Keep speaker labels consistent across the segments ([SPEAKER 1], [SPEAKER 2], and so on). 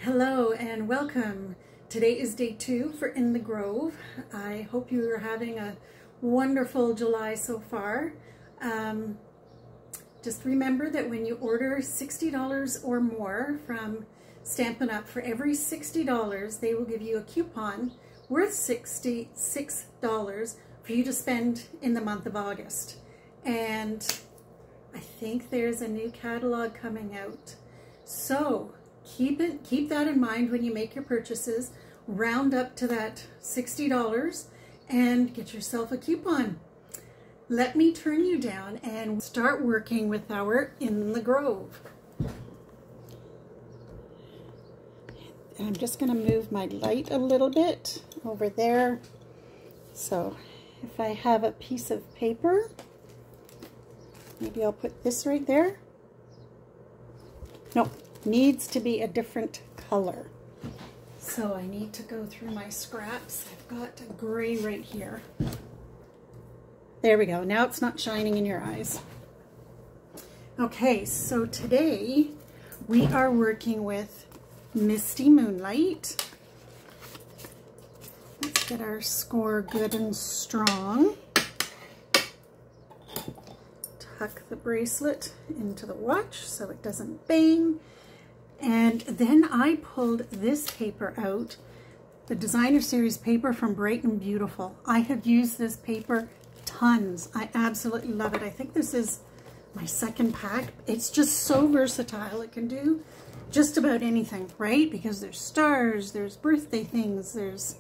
[SPEAKER 1] Hello and welcome. Today is day 2 for In the Grove. I hope you are having a wonderful July so far. Just remember that when you order $60 or more from Stampin' Up, for every $60 they will give you a coupon worth $66 for you to spend in the month of August. And I think there's a new catalog coming out. So keep that in mind when you make your purchases. Round up to that $60 and get yourself a coupon. Let me turn you down and start working with our In the Grove. And I'm just going to move my light a little bit over there. So if I have a piece of paper, maybe I'll put this right there. Nope. Needs to be a different color. So I need to go through my scraps. I've got a gray right here. There we go. Now it's not shining in your eyes. Okay, so today we are working with Misty Moonlight. Let's get our score good and strong. Tuck the bracelet into the watch so it doesn't bang. And then I pulled this paper out, the Designer Series paper from Bright and Beautiful. I have used this paper tons. I absolutely love it. I think this is my second pack. It's just so versatile. It can do just about anything, right? Because there's stars, there's birthday things, there's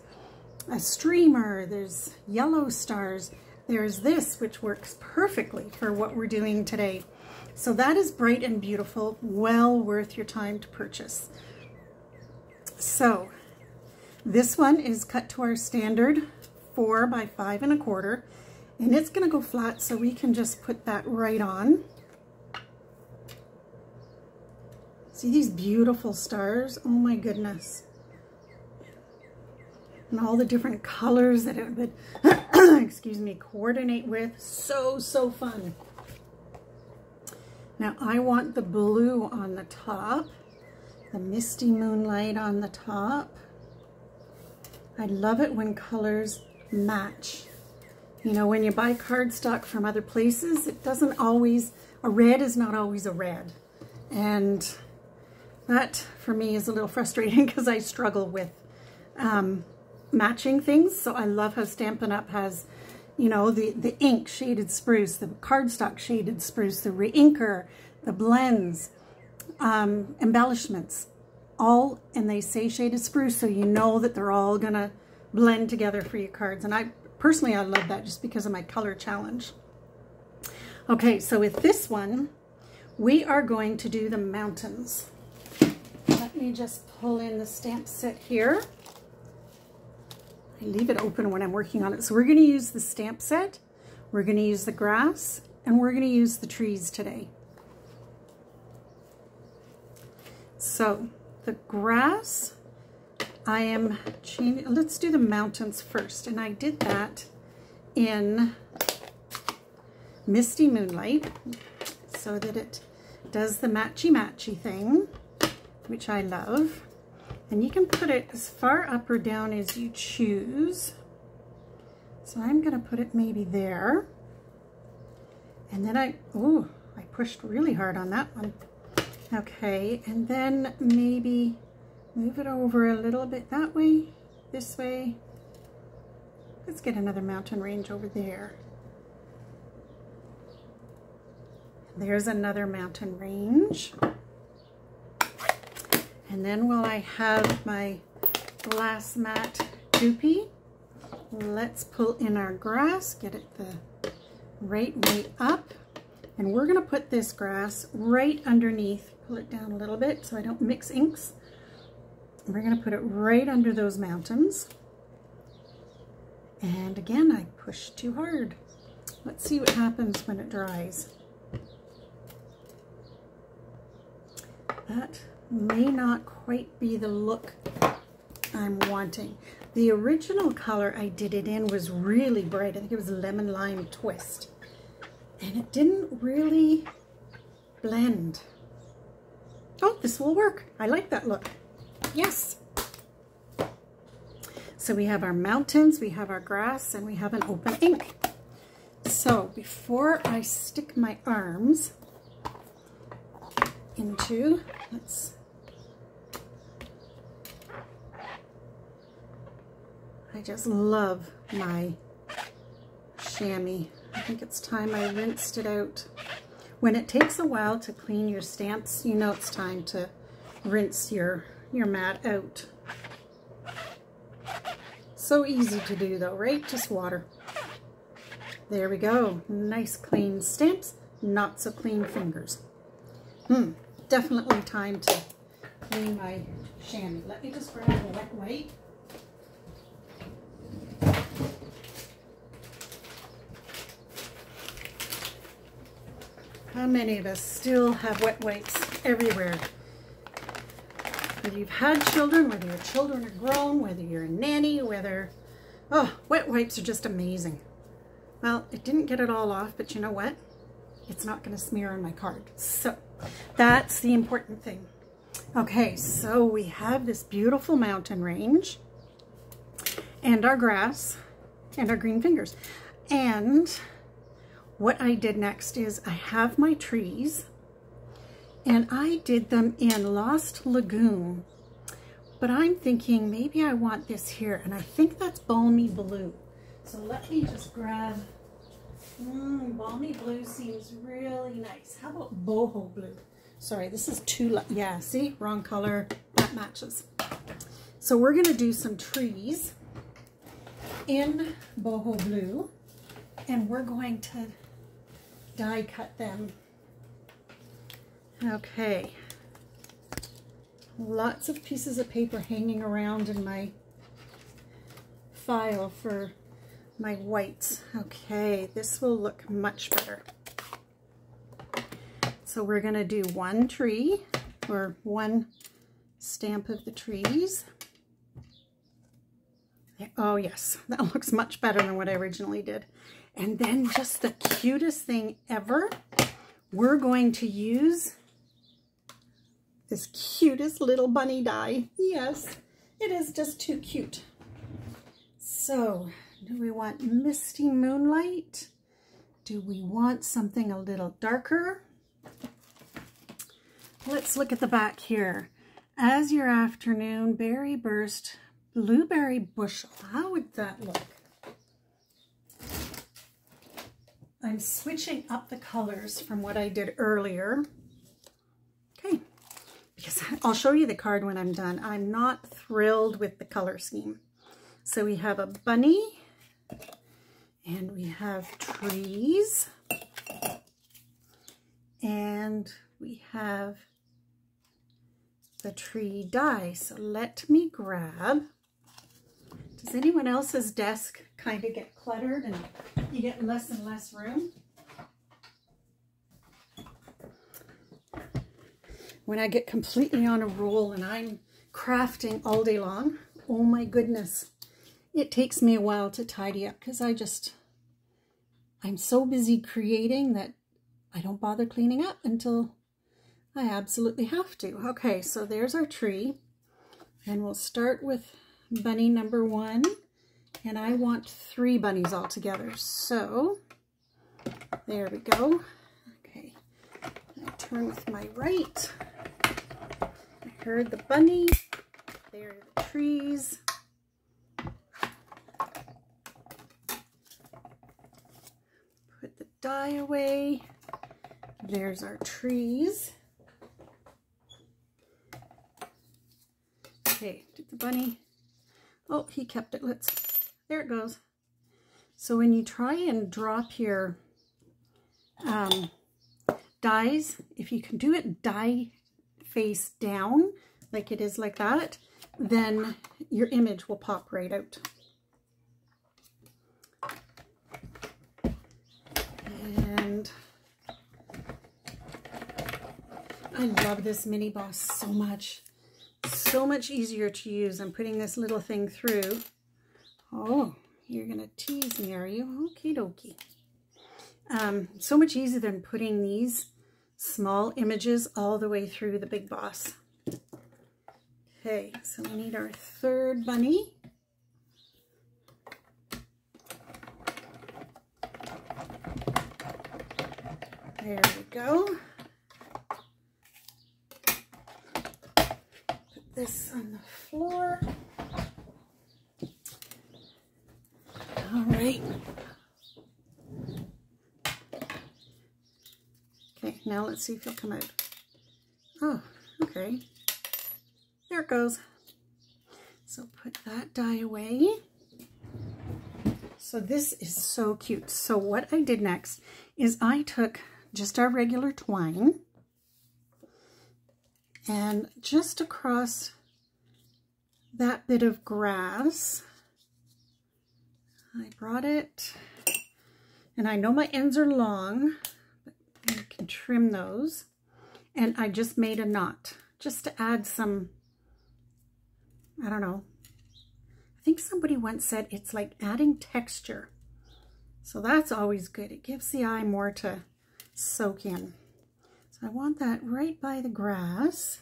[SPEAKER 1] a streamer, there's yellow stars, there's this, which works perfectly for what we're doing today. So that is Bright and Beautiful, well worth your time to purchase. So this one is cut to our standard 4 by 5 1/4, and it's going to go flat, so we can just put that right on. See these beautiful stars? Oh my goodness. And all the different colors that it would, excuse me, coordinate with. So fun. Now I want the blue on the top, the Misty Moonlight on the top. I love it when colors match. You know, when you buy cardstock from other places, it doesn't always, a red is not always a red. And that for me is a little frustrating because I struggle with matching things. So I love how Stampin' Up has, you know, the ink shaded spruce, the cardstock shaded spruce, the re-inker, the blends, embellishments, all, and they say shaded spruce, so you know that they're all gonna blend together for your cards. And I love that just because of my color challenge. Okay, so with this one, we are going to do the mountains. Let me just pull in the stamp set here. I leave it open when I'm working on it. So we're going to use the stamp set, we're going to use the grass, and we're going to use the trees today. So the grass, I am changing, let's do the mountains first. And I did that in Misty Moonlight so that it does the matchy-matchy thing, which I love. And you can put it as far up or down as you choose. So I'm going to put it maybe there. And then I pushed really hard on that one. Okay, and then maybe move it over a little bit that way, this way. Let's get another mountain range over there. There's another mountain range. And then while I have my glass mat doopy, let's pull in our grass, get it the right way up. And we're going to put this grass right underneath, pull it down a little bit so I don't mix inks. We're going to put it right under those mountains. And again, I pushed too hard. Let's see what happens when it dries. That may not quite be the look I'm wanting. The original color I did it in was really bright. I think it was Lemon Lime Twist. And it didn't really blend. Oh, this will work. I like that look. Yes. So we have our mountains, we have our grass, and we have an open ink. So before I stick my arms into, I just love my chamois. I think it's time I rinsed it out. When it takes a while to clean your stamps, you know it's time to rinse your mat out. So easy to do though, right? Just water. There we go. Nice clean stamps, not so clean fingers. Definitely time to clean my chamois. Let me just grab a wet wipe. How many of us still have wet wipes everywhere? Whether you've had children, whether your children are grown, whether you're a nanny, wet wipes are just amazing. Well, it didn't get it all off, but you know what? It's not going to smear on my card. So that's the important thing. Okay, so we have this beautiful mountain range and our grass and our green fingers. And what I did next is I have my trees and I did them in Lost Lagoon, but I'm thinking maybe I want this here, and I think that's Balmy Blue. So let me just grab, Balmy Blue seems really nice. How about Boho Blue? Sorry, this is too, yeah, see, wrong color, that matches. So we're gonna do some trees in Boho Blue, and we're going to die cut them. Okay, lots of pieces of paper hanging around in my file for my whites. Okay, this will look much better. So we're going to do one tree, or one stamp of the trees. Oh yes, that looks much better than what I originally did. And then just the cutest thing ever, we're going to use this cutest little bunny die. Yes, it is just too cute. So, do we want Misty Moonlight? Do we want something a little darker? Let's look at the back here. As your afternoon, berry burst, blueberry bushel. How would that look? I'm switching up the colors from what I did earlier. Okay, because I'll show you the card when I'm done. I'm not thrilled with the color scheme. So we have a bunny, and we have trees, and we have the tree die. So let me grab, does anyone else's desk kind of get cluttered and you get less and less room? When I get completely on a roll and I'm crafting all day long, oh my goodness, it takes me a while to tidy up because I'm so busy creating that I don't bother cleaning up until I absolutely have to. Okay, so there's our tree, and we'll start with bunny number 1, and I want 3 bunnies all together. So there we go. Okay, I turn with my right. I heard the bunny. There are the trees. Put the die away. There's our trees. Okay, did the bunny, oh, he kept it, there it goes. So when you try and drop your dies, if you can do it die face down, like it is like that, then your image will pop right out. And I love this mini boss so much. So much easier to use. I'm putting this little thing through. Oh, you're gonna tease me, are you? Okie dokie. So much easier than putting these small images all the way through the big boss. Okay, so we need our third bunny. There we go. Put this on the floor. All right. Okay, now let's see if he'll come out. Oh, okay. There it goes. So put that die away. So this is so cute. So what I did next is I took just our regular twine and just across that bit of grass, I brought it, and I know my ends are long, but you can trim those, and I just made a knot just to add some, I don't know, I think somebody once said it's like adding texture. So that's always good. It gives the eye more to soak in. So I want that right by the grass.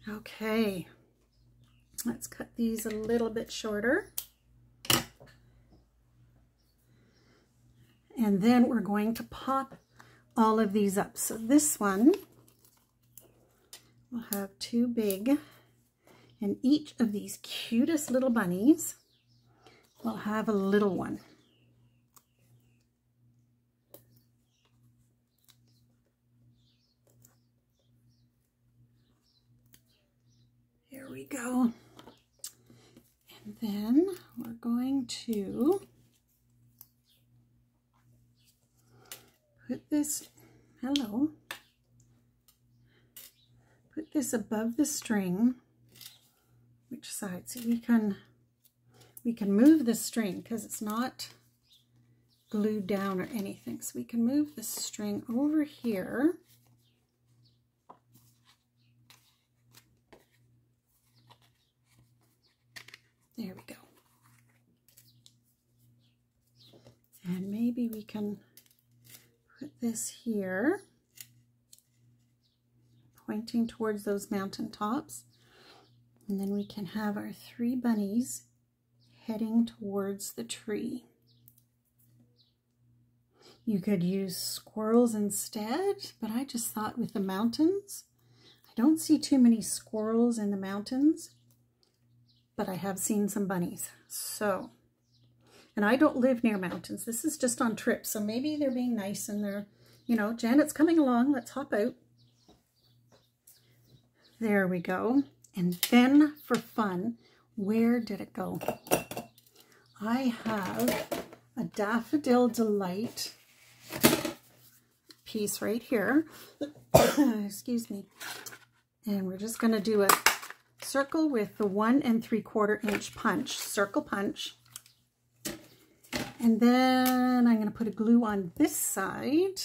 [SPEAKER 1] Okay, let's cut these a little bit shorter. And then we're going to pop all of these up. So this one will have two big, and each of these cutest little bunnies will have a little one. There we go. And then we're going to put this, put this above the string. Which side? So we can move the string because it's not glued down or anything. So we can move the string over here. There we go. And maybe we can put this here, pointing towards those mountain tops. And then we can have our three bunnies heading towards the tree. You could use squirrels instead, but I just thought with the mountains, I don't see too many squirrels in the mountains, but I have seen some bunnies. So, and I don't live near mountains. This is just on trips, so maybe they're being nice and they're, you know, Janet's coming along, let's hop out. There we go. And then for fun, where did it go? I have a Daffodil Delight piece right here. Excuse me. And we're just going to do a circle with the 1 3/4 inch punch, circle punch. And then I'm going to put a glue on this side,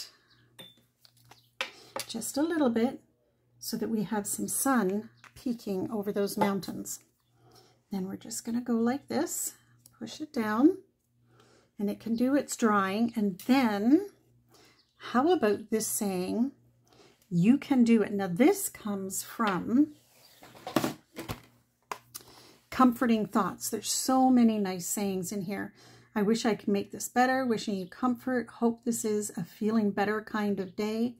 [SPEAKER 1] just a little bit, so that we have some sun peeking over those mountains. Then we're just going to go like this, push it down, and it can do its drying. And then, how about this saying, you can do it. Now this comes from Comforting Thoughts. There's so many nice sayings in here. I wish I could make this better, wishing you comfort, hope this is a feeling better kind of day,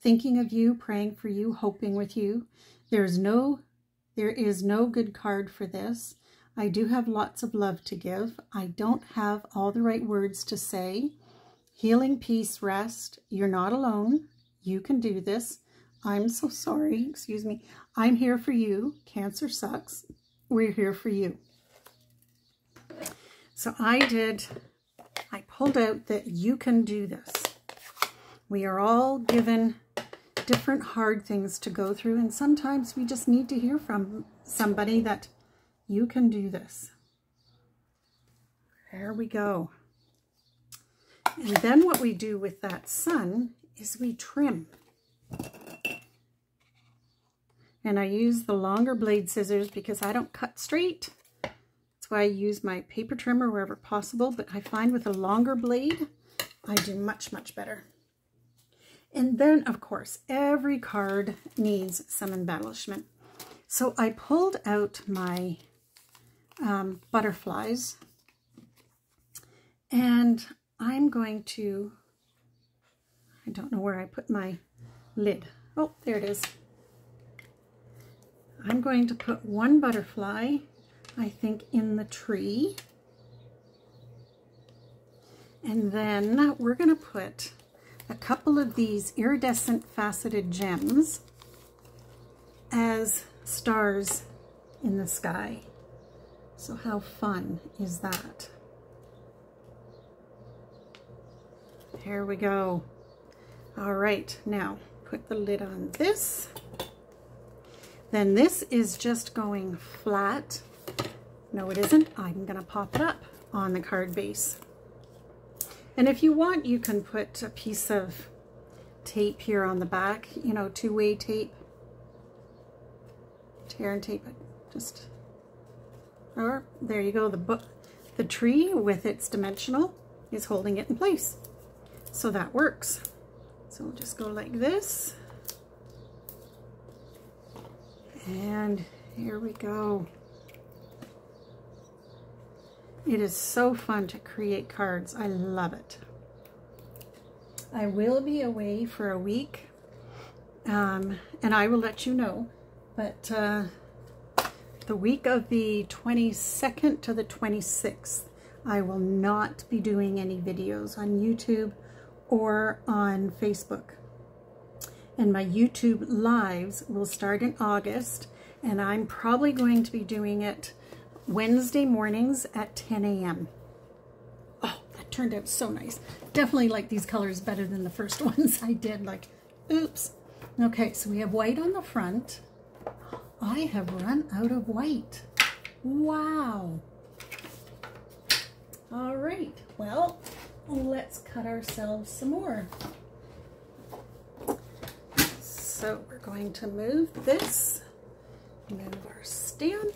[SPEAKER 1] thinking of you, praying for you, hoping with you. There is no good card for this. I do have lots of love to give. I don't have all the right words to say. Healing, peace, rest. You're not alone. You can do this. I'm so sorry. Excuse me. I'm here for you. Cancer sucks. We're here for you. So I pulled out that you can do this. We are all given different hard things to go through, and sometimes we just need to hear from somebody that you can do this. There we go. And then what we do with that sun is we trim. And I use the longer blade scissors because I don't cut straight. That's why I use my paper trimmer wherever possible, but I find with a longer blade, I do much, much better. And then, of course, every card needs some embellishment. So I pulled out my butterflies, and I'm going to, I don't know where I put my lid. Oh, there it is. I'm going to put one butterfly, I think, in the tree. And then we're going to put a couple of these iridescent faceted gems as stars in the sky. So how fun is that? Here we go. All right, now put the lid on this. Then this is just going flat. No, it isn't. I'm going to pop it up on the card base. And if you want, you can put a piece of tape here on the back, you know, two-way tape. Tear and tape it. Just, or there you go. The tree with its dimensional is holding it in place. So that works. So we'll just go like this. And here we go. It is so fun to create cards. I love it. I will be away for a week, and I will let you know. But the week of the 22nd to the 26th, I will not be doing any videos on YouTube or on Facebook. And my YouTube lives will start in August, and I'm probably going to be doing it Wednesday mornings at 10 a.m. Oh, that turned out so nice. Definitely like these colors better than the first ones I did. Like, oops. Okay, so we have white on the front. I have run out of white. Wow. All right, well, let's cut ourselves some more. So we're going to move this, move our stamp.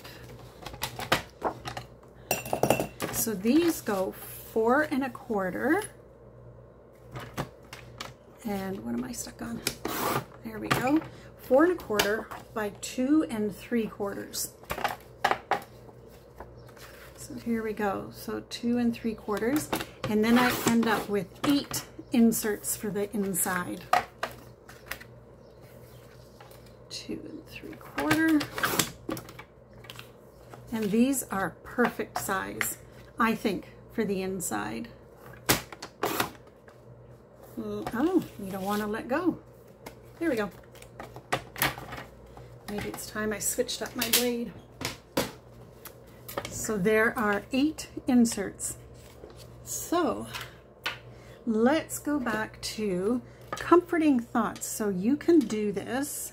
[SPEAKER 1] So these go 4 1/4. And what am I stuck on? There we go. 4 1/4 by 2 3/4. So here we go. So 2 3/4. And then I end up with 8 inserts for the inside. 2 3/4. And these are perfect size, I think, for the inside. Oh, you don't want to let go. There we go. Maybe it's time I switched up my blade. So there are 8 inserts. So let's go back to comforting thoughts. So you can do this.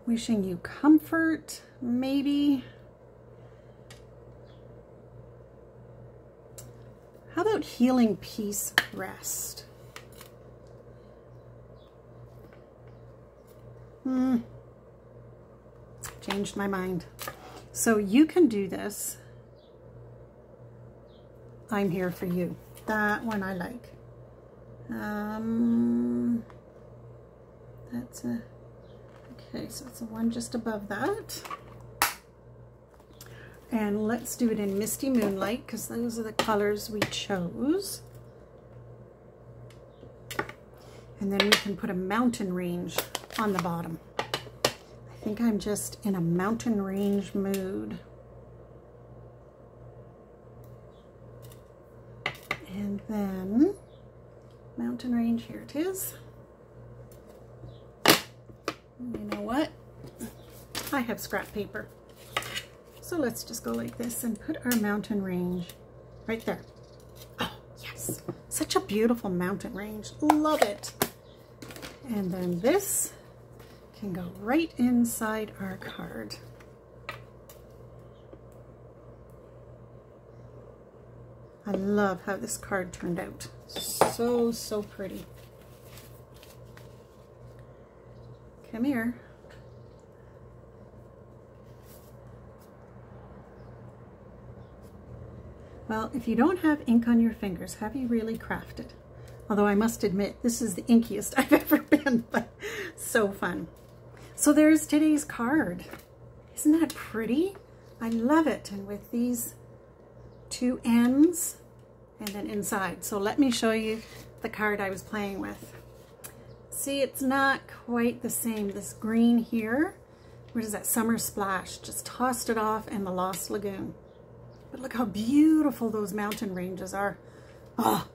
[SPEAKER 1] Wishing you comfort, maybe. How about healing, peace, rest? Changed my mind. So you can do this. I'm here for you. That one I like. That's a, okay, so it's the one just above that. And let's do it in Misty Moonlight, because those are the colors we chose. And then we can put a mountain range on the bottom. I think I'm just in a mountain range mood. And then mountain range, here it is. You know what? I have scrap paper. So let's just go like this and put our mountain range right there. Oh, yes. Such a beautiful mountain range. Love it. And then this can go right inside our card. I love how this card turned out. So, so pretty. Come here. Well, if you don't have ink on your fingers, have you really crafted? Although I must admit, this is the inkiest I've ever been, but so fun. So there's today's card. Isn't that pretty? I love it. And with these two ends and then inside. So let me show you the card I was playing with. See, it's not quite the same. This green here, what is that? Summer Splash. Just tossed it off in the Lost Lagoon. But look how beautiful those mountain ranges are. Oh,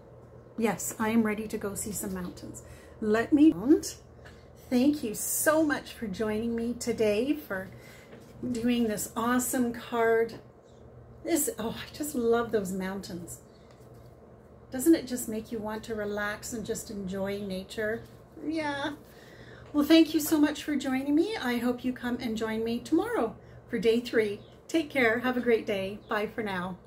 [SPEAKER 1] yes, I am ready to go see some mountains. Let me... Thank you so much for joining me today for doing this awesome card. Oh, I just love those mountains. Doesn't it just make you want to relax and just enjoy nature? Yeah. Well, thank you so much for joining me. I hope you come and join me tomorrow for day 3. Take care. Have a great day. Bye for now.